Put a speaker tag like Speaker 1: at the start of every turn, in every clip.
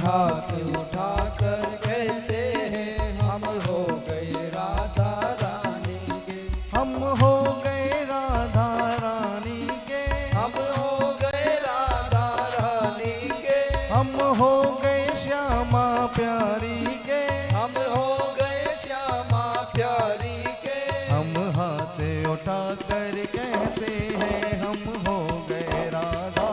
Speaker 1: हाथ उठाकर कहते हैं हम हो गए राधा रानी के।
Speaker 2: हम हो गए राधा रानी के।
Speaker 1: हम हो गए राधा रानी के।
Speaker 2: हम हो गए श्यामा प्यारी के।
Speaker 1: हम हो गए श्यामा प्यारी के।
Speaker 2: हम हाथ उठा कर कहते हैं हम हो गए राधा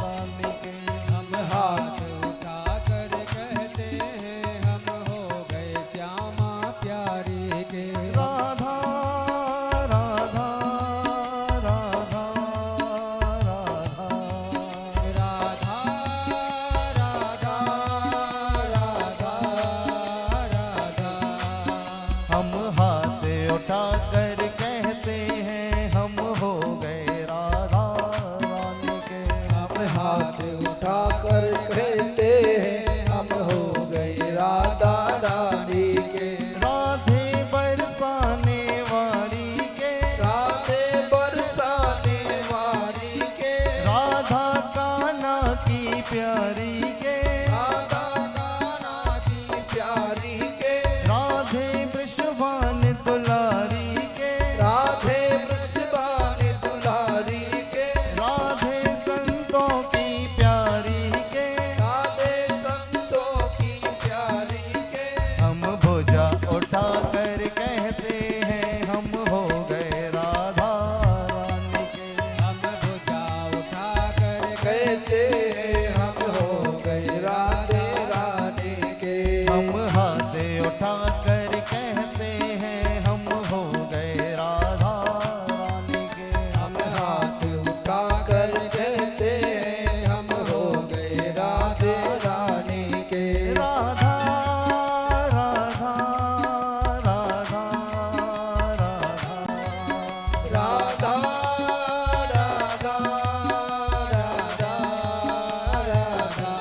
Speaker 2: रानी के।
Speaker 1: हम हाथ उठाकर कहते हैं हम हो गए श्यामा प्यारी के।
Speaker 2: राधा राधा राधा राधा
Speaker 1: राधा राधा राधा राधा।
Speaker 2: हम हाथ उठा कर कहते हैं हम हो गए राधा रानी के।
Speaker 1: हम हाथ उठाकर कहते हैं हम हो गए राधा रानी के।
Speaker 2: राधे बरसाने वाली के।
Speaker 1: राधे बरसाने वाली के।
Speaker 2: राधा कान्हा की प्यारी के।
Speaker 1: राधा कान्हा की प्यारी के।
Speaker 2: राधे वृषभान दुलारी के।
Speaker 1: राधे वृषभान दुलारी के।
Speaker 2: राधे संतों की प्यारी के।
Speaker 1: राधे संतों की प्यारी के।
Speaker 2: हम भुजा उठा कर कहते हैं हम हो गए राधा रानी के।
Speaker 1: हम भुजा उठाकर कहते हैं हम हो गए राधे रानी के।
Speaker 2: हम हाथ उठा कर कहते हैं हम हो गए राधा रानी के।
Speaker 1: हम हाथ उठाकर कहते हैं हम हो गए राधे रानी के।
Speaker 2: राधा राधा राधा राधा
Speaker 1: राधा राधा राधा राधा।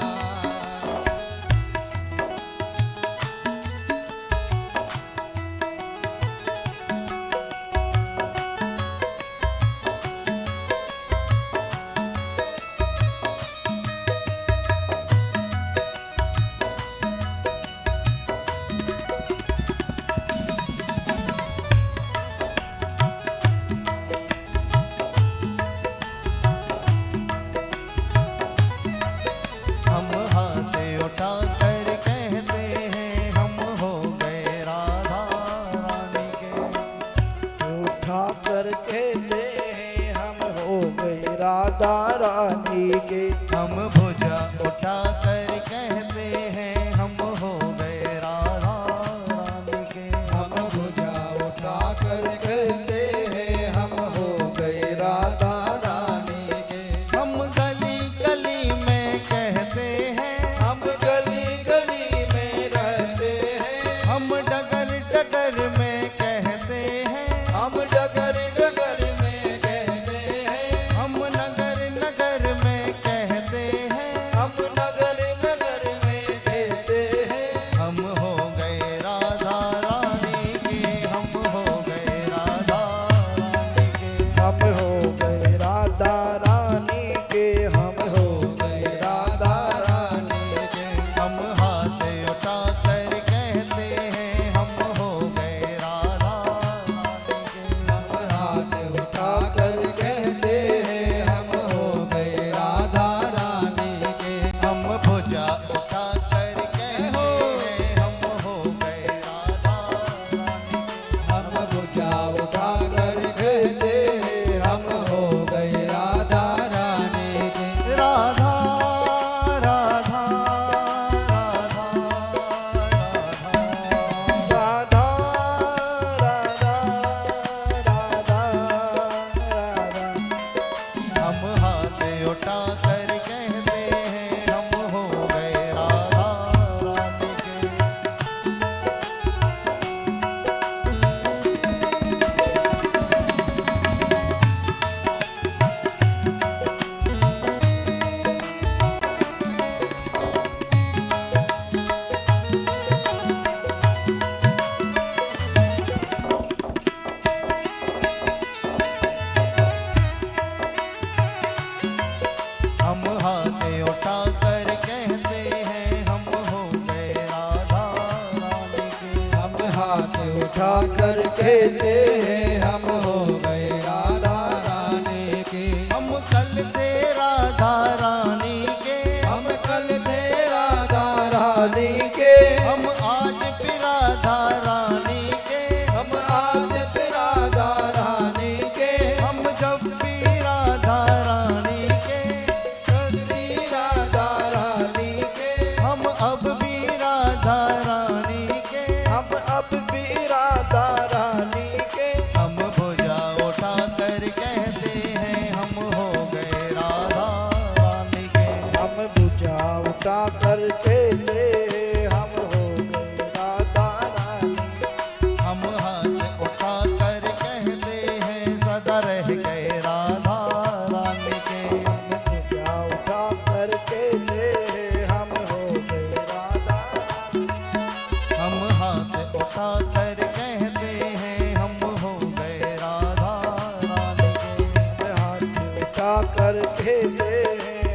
Speaker 2: हम हाथ उठा कर कहते हैं हम हो गए राधा रानी के।
Speaker 1: उठाकर कहते हैं हम हो गए राधा रानी के।
Speaker 2: हम भुजा उठा कर कहते हैं हम हो गए राधा रानी के।
Speaker 1: हम भुजा उठाकर कहते हैं हम हो गए राधा रानी के।
Speaker 2: हम गली गली में कहते हैं।
Speaker 1: हम गली गली में रहते हैं।
Speaker 2: हम डगर डगर में कहते हैं।
Speaker 1: हम डगर डगर में कहते हैं।
Speaker 2: हम नगर नगर में कहते हैं।
Speaker 1: हम नगर उठा कर कहते हैं हम हो गए राधा रानी के।
Speaker 2: हम कल थे राधा रानी के,
Speaker 1: हम कल थे राधा रानी के।
Speaker 2: हम आज भी राधा रानी के,
Speaker 1: हम आज भी राधा रानी के।
Speaker 2: हम जब भी राधा रानी के,
Speaker 1: कभी राधा रानी के।
Speaker 2: हम अब भी राधा रानी के,
Speaker 1: हम अब भी राधा रानी के।
Speaker 2: हम भुजा उठा कर कहते हैं हम हो गए राधा रानी के।
Speaker 1: हम बुझा उठा कर कहते हम हो गए राधा रानी।
Speaker 2: हम हाथ उठा कर कहते हैं सदा रह गए राधा रानी के।
Speaker 1: हम बुझा उठा कर कहते हम हो गए राधा रानी।
Speaker 2: हम हाथ उठा कर कहते हैं हम हो गए राधा रानी के।
Speaker 1: हम हाथ उठा कर कहते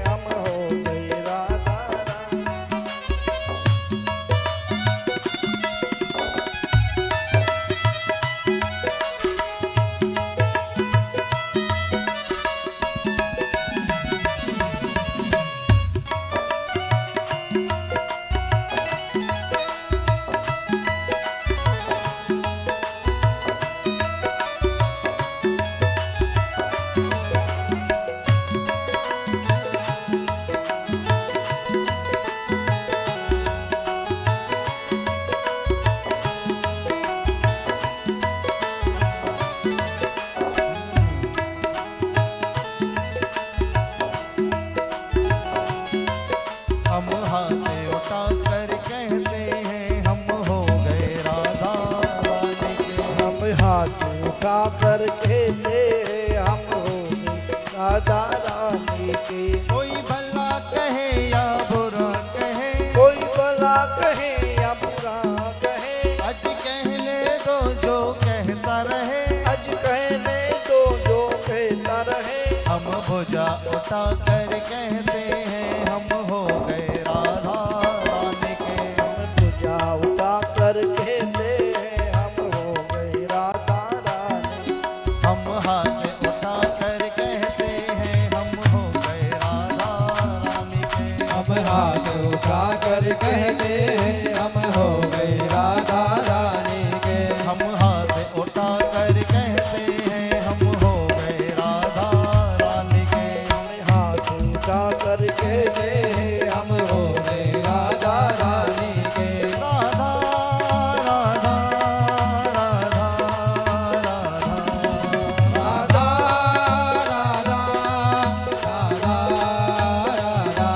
Speaker 1: हम हो गए राधा रानी।
Speaker 2: हम हाथ उठा कर कहते हैं हम हो गए राधा रानी के।
Speaker 1: हम हाथ उठा कर कहते हम हो गए राधा रानी के।
Speaker 2: कोई भला कहे या बुरा कहे,
Speaker 1: कोई भला कहे या बुरा कहे।
Speaker 2: आज कह ले दो जो कहता रहे,
Speaker 1: आज कहने दो जो कहता रहे।
Speaker 2: हम भुजा उठा कर कहते हैं हम हो गए राधा रानी के।
Speaker 1: हम तुझा उठा कर कहते हम हो गए राधा रानी।
Speaker 2: हम हाथ उठा कर कहते हैं हम हो गए राधा रानी के।
Speaker 1: हम हाथ उठा कर कहते हम हो गए राधा रानी के।
Speaker 2: हम हाथ उठा कर कहते हैं हम हो गए राधा रानी के।
Speaker 1: हम हाथ उठा कर कहते हम हो गए राधा रानी के।
Speaker 2: राधा राधा राधा राधा
Speaker 1: राधा राधा राधा राधा।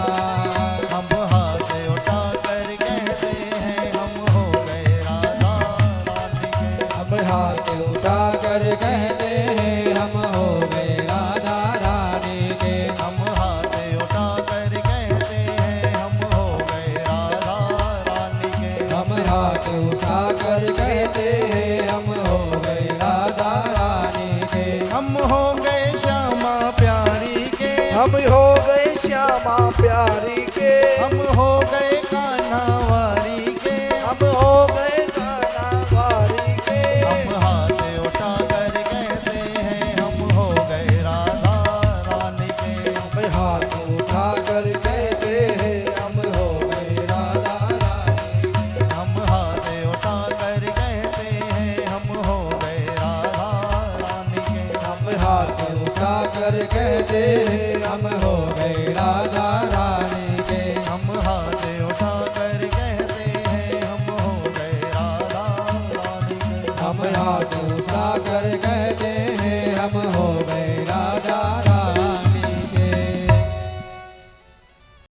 Speaker 2: हम हाथ उठा कर कहते हैं हम हो गए राधा रानी के।
Speaker 1: हम हाथ उठा कर कहते हम हो गए राधा रानी के।
Speaker 2: हम हाथ उठा कर कहते हैं हम हो गए राधा रानी के।
Speaker 1: हम हाथ उठा कर कहते हम हो गए राधा रानी के।
Speaker 2: हम हो गए श्यामा प्यारी के।
Speaker 1: हम हो गए श्यामा प्यारी के।
Speaker 2: हम हो गए कान्हा वारी के।
Speaker 1: हम हो गए गाना वारी के।
Speaker 2: हम हाथ उठा कर कहते हैं हम हो गए राधा रानी के।
Speaker 1: हम हाथ उठा कर कहते हम हो गए राधा रानी के।
Speaker 2: हम हाथ उठा कर कहते हैं हम हो गए राधा रानी के।
Speaker 1: हम हाथ उठा कर कहते हम हो गए राधा रानी के।
Speaker 2: हम हाथ उठा कर कहते हैं हम हो गए राधा रानी के।
Speaker 1: हम हाथ उठा कर कहते हैं हम हो गए राधा